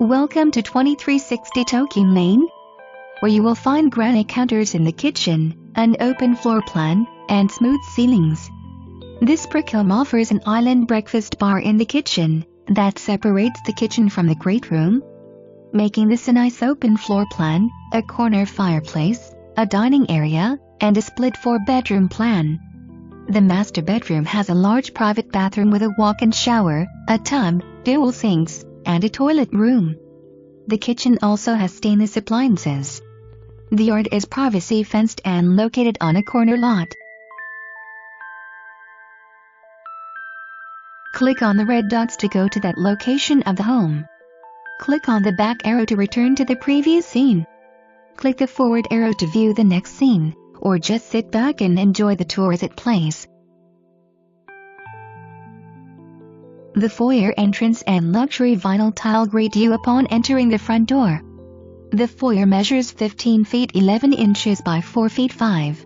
Welcome to 2360 Tolkien Lane, where you will find granite counters in the kitchen, an open floor plan, and smooth ceilings. This brick home offers an island breakfast bar in the kitchen that separates the kitchen from the great room, making this a nice open floor plan, a corner fireplace, a dining area, and a split 4-bedroom plan. The master bedroom has a large private bathroom with a walk-in shower, a tub, dual sinks, and a toilet room. The kitchen also has stainless appliances. The yard is privacy fenced and located on a corner lot. Click on the red dots to go to that location of the home. Click on the back arrow to return to the previous scene. Click the forward arrow to view the next scene, or just sit back and enjoy the tour as it plays. The foyer entrance and luxury vinyl tile greet you upon entering the front door. The foyer measures 15 feet 11 inches by 4 feet 5.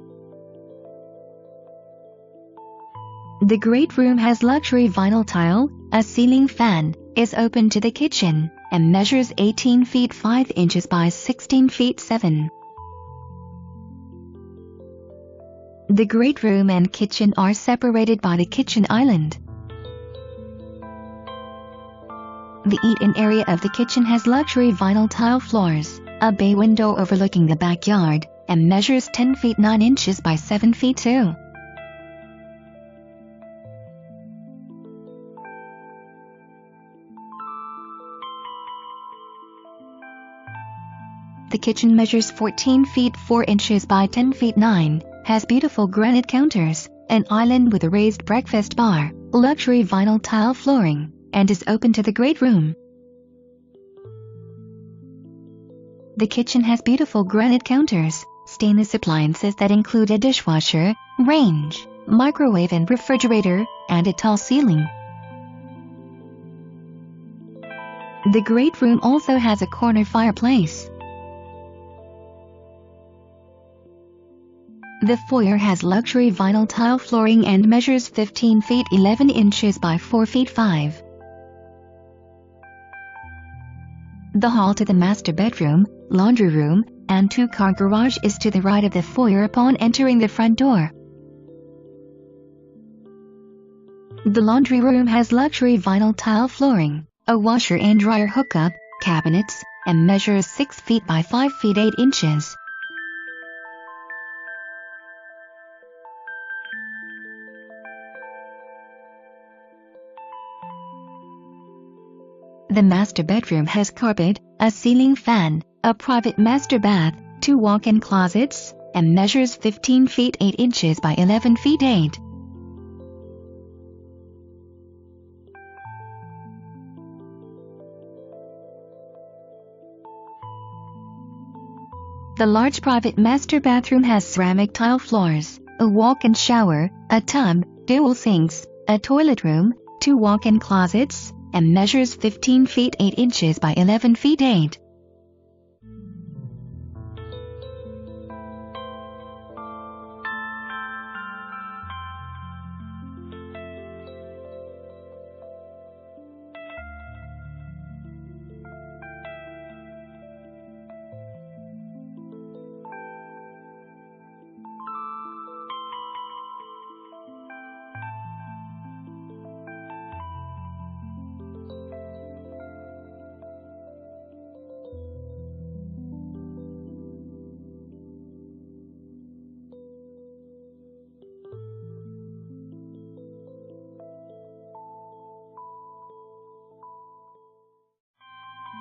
The great room has luxury vinyl tile, a ceiling fan, is open to the kitchen, and measures 18 feet 5 inches by 16 feet 7. The great room and kitchen are separated by the kitchen island. The eat-in area of the kitchen has luxury vinyl tile floors, a bay window overlooking the backyard, and measures 10 feet 9 inches by 7 feet 2. The kitchen measures 14 feet 4 inches by 10 feet 9, has beautiful granite counters, an island with a raised breakfast bar, luxury vinyl tile flooring, and is open to the great room. The kitchen has beautiful granite counters, stainless appliances that include a dishwasher, range, microwave and refrigerator, and a tall ceiling. The great room also has a corner fireplace. The foyer has luxury vinyl tile flooring and measures 15 feet 11 inches by 4 feet 5. The hall to the master bedroom, laundry room, and 2-car garage is to the right of the foyer upon entering the front door. The laundry room has luxury vinyl tile flooring, a washer and dryer hookup, cabinets, and measures 6 feet by 5 feet 8 inches. The master bedroom has carpet, a ceiling fan, a private master bath, 2 walk-in closets, and measures 15 feet 8 inches by 11 feet 8. The large private master bathroom has ceramic tile floors, a walk-in shower, a tub, dual sinks, a toilet room, 2 walk-in closets, and measures 15 feet 8 inches by 11 feet 8.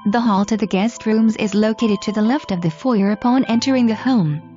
The hall to the guest rooms is located to the left of the foyer upon entering the home.